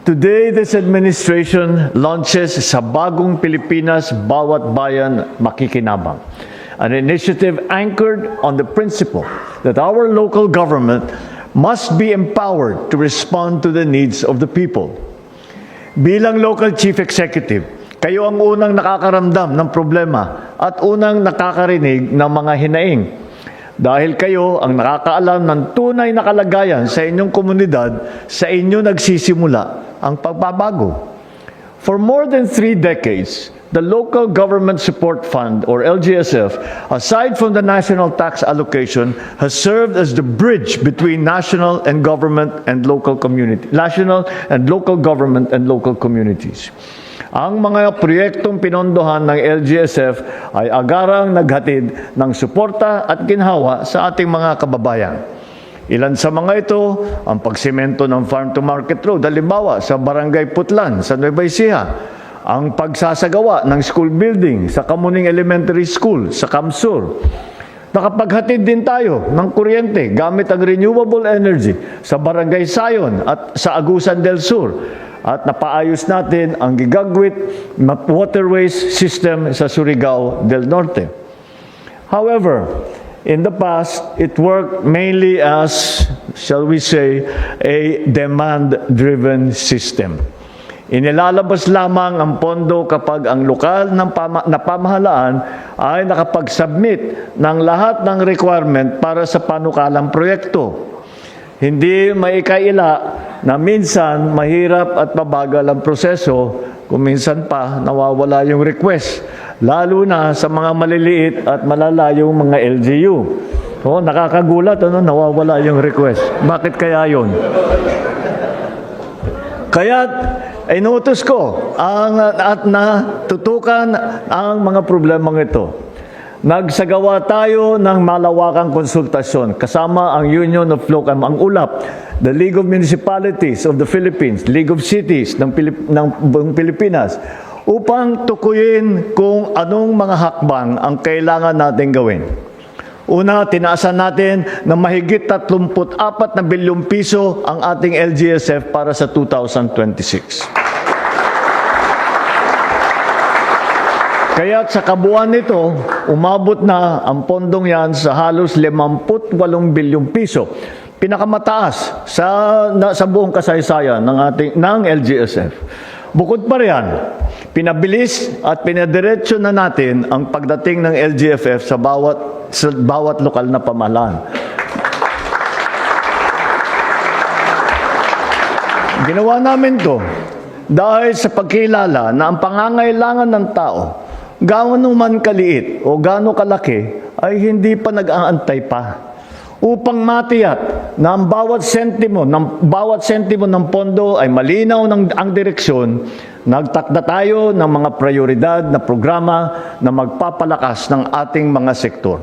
Today, this administration launches sa Bagong Pilipinas, Bawat Bayan Makikinabang, an initiative anchored on the principle that our local government must be empowered to respond to the needs of the people. Bilang local chief executive, kayo ang unang nakakaramdam ng problema at unang nakakarinig ng mga hinaing. Dahil kayo ang nakakaalam ng tunay na kalagayan sa inyong komunidad, sa inyo nagsisimula ang pagbabago. For more than 3 decades, the Local Government Support Fund, or LGSF, aside from the national tax allocation, has served as the bridge between national and government and local community, national and local government and local communities. Ang mga proyektong pinondohan ng LGSF ay agarang naghatid ng suporta at ginhawa sa ating mga kababayan. Ilan sa mga ito, ang pagsemento ng farm-to-market road, halimbawa sa Barangay Putlan, sa Nueva Ecija, ang pagsasagawa ng school building sa Kamuning Elementary School, sa Kamsur. Nakapaghatid din tayo ng kuryente gamit ang renewable energy sa Barangay Sayon at sa Agusan del Sur. At napaayos natin ang gigagwit waterways system sa Surigao del Norte. However, in the past, it worked mainly as, shall we say, a demand-driven system. Inilalabas lamang ang pondo kapag ang lokal na pamahalaan ay nakapag-submit ng lahat ng requirement para sa panukalang proyekto. Hindi maikaila na minsan mahirap at mabagal ang proseso, kung minsan pa nawawala yung request, lalo na sa mga maliliit at malalayong mga LGU. Nakakagulat, nawawala yung request. Bakit kaya yun? Kaya inutos ko at natutukan ang mga problemang ito. Nagsagawa tayo ng malawakang konsultasyon kasama ang Union of Local, ang ULAP, the League of Municipalities of the Philippines, League of Cities ng buong Pilipinas, upang tukuyin kung anong mga hakbang ang kailangan natin gawin. Una, tinaasan natin na mahigit 34 na bilyong piso ang ating LGSF para sa 2026. Kaya sa kabuuan nito, umabot na ang pondong yan sa halos 58 bilyong piso. Pinakamataas sa buong kasaysayan ng LGSF. Bukod pa riyan, pinabilis at pinadiretso na natin ang pagdating ng LGFF sa bawat lokal na pamahalaan. Ginawa namin to dahil sa pagkilala na ang pangangailangan ng tao, gaano man kaliit o gaano kalaki, ay hindi pa nag-aantay pa. Upang matiyak na ang bawat sentimo ng pondo ay malinaw ang direksyon, nagtakda tayo ng mga prioridad na programa na magpapalakas ng ating mga sektor.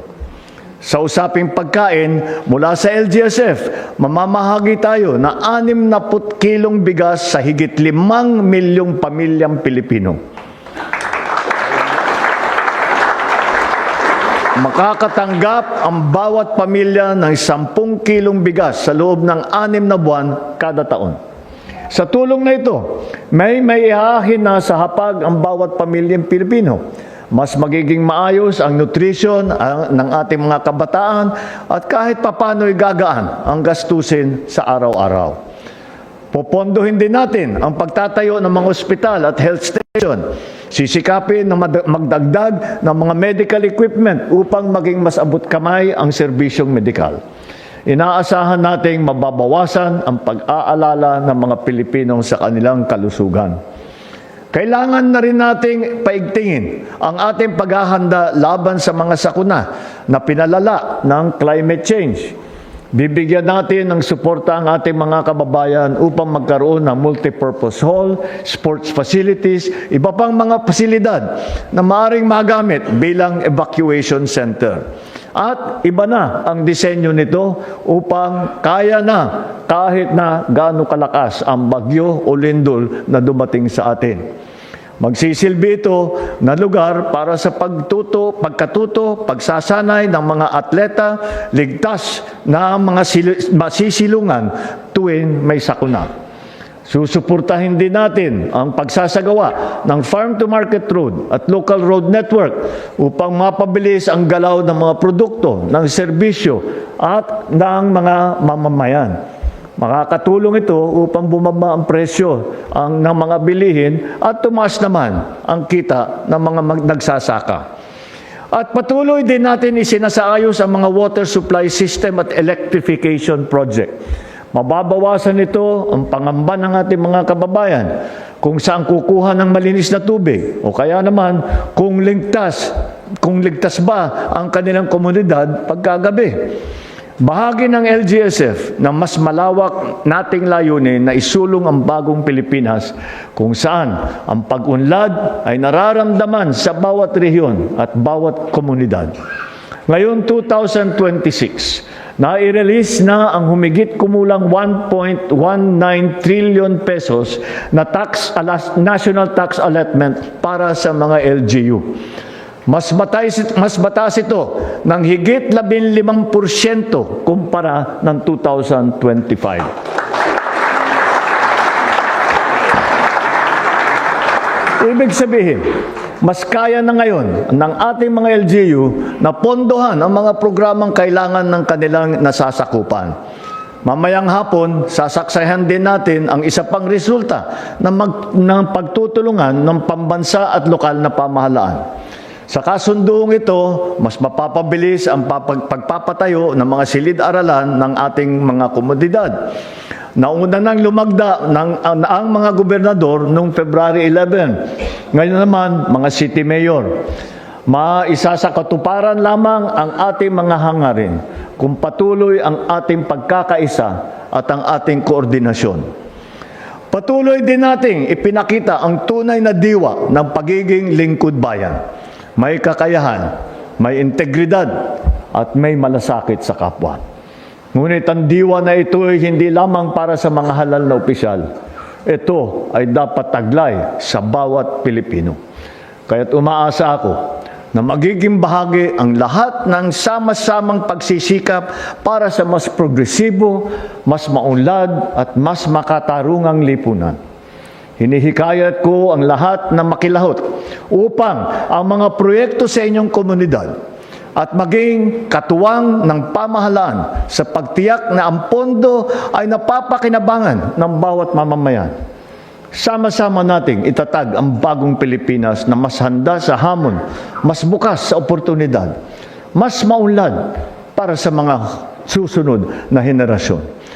Sa usaping pagkain, mula sa LGSF, mamamahagi tayo na 60 kilong bigas sa higit 5 milyong pamilyang Pilipino. Makakatanggap ang bawat pamilya ng 10 kilong bigas sa loob ng 6 na buwan kada taon. Sa tulong na ito, may ihahin na sa hapag ang bawat pamilyang Pilipino. Mas magiging maayos ang nutrition ng ating mga kabataan at kahit papano'y gagaan ang gastusin sa araw-araw. Popondohin din natin ang pagtatayo ng mga ospital at health station. Sisikapin na magdagdag ng mga medical equipment upang maging mas abot kamay ang serbisyong medikal. Inaasahan nating mababawasan ang pag-aalala ng mga Pilipino sa kanilang kalusugan. Kailangan na rin nating paigtingin ang ating paghahanda laban sa mga sakuna na pinalala ng climate change. Bibigyan natin ng suporta ang ating mga kababayan upang magkaroon ng multipurpose hall, sports facilities, iba pang mga pasilidad na maaaring magamit bilang evacuation center. At iba na ang disenyo nito upang kaya na kahit na gaano kalakas ang bagyo o lindol na dumating sa atin. Magsisilbi ito na lugar para sa pagkatuto, pagsasanay ng mga atleta, ligtas na mga masisilungan tuwing may sakuna. Susuportahin din natin ang pagsasagawa ng farm-to-market road at local road network upang mapabilis ang galaw ng mga produkto, ng serbisyo at ng mga mamamayan. Makakatulong ito upang bumaba ang presyo ng mga bilihin at tumaas naman ang kita ng mga nagsasaka. At patuloy din natin isinasaayos ang mga water supply system at electrification project. Mababawasan ito ang pangamba ng ating mga kababayan kung saan kukuha ng malinis na tubig o kaya naman kung ligtas ba ang kanilang komunidad pagkagabi. Bahagi ng LGSF na mas malawak nating layunin na isulong ang bagong Pilipinas kung saan ang pag-unlad ay nararamdaman sa bawat rehiyon at bawat komunidad. Ngayon 2026, nai-release na ang humigit kumulang 1.19 trillion pesos na national tax allotment para sa mga LGU. Mas mataas ito ng higit 15% kumpara ng 2025. Ibig sabihin, mas kaya na ngayon ng ating mga LGU na pondohan ang mga programang kailangan ng kanilang nasasakupan. Mamayang hapon, sasaksayan din natin ang isa pang resulta ng pagtutulungan ng pambansa at lokal na pamahalaan. Sa kasunduong ito, mas mapapabilis ang pagpapatayo ng mga silid-aralan ng ating mga komunidad. Nauna nang lumagda ang mga gobernador noong February 11. Ngayon naman, mga city mayor. Maisa sa katuparan lamang ang ating mga hangarin kung patuloy ang ating pagkakaisa at ang ating koordinasyon. Patuloy din nating ipinakita ang tunay na diwa ng pagiging lingkod bayan. May kakayahan, may integridad, at may malasakit sa kapwa. Ngunit ang diwa na ito ay hindi lamang para sa mga halal na opisyal. Ito ay dapat taglay sa bawat Pilipino. Kaya't umaasa ako na magiging bahagi ang lahat ng sama-samang pagsisikap para sa mas progresibo, mas maunlad at mas makatarungang lipunan. Hinihikayat ko ang lahat na makilahot upang ang mga proyekto sa inyong komunidad at maging katuwang ng pamahalaan sa pagtiyak na ang pondo ay napapakinabangan ng bawat mamamayan. Sama-sama nating itatag ang bagong Pilipinas na mas handa sa hamon, mas bukas sa oportunidad, mas maunlad para sa mga susunod na henerasyon.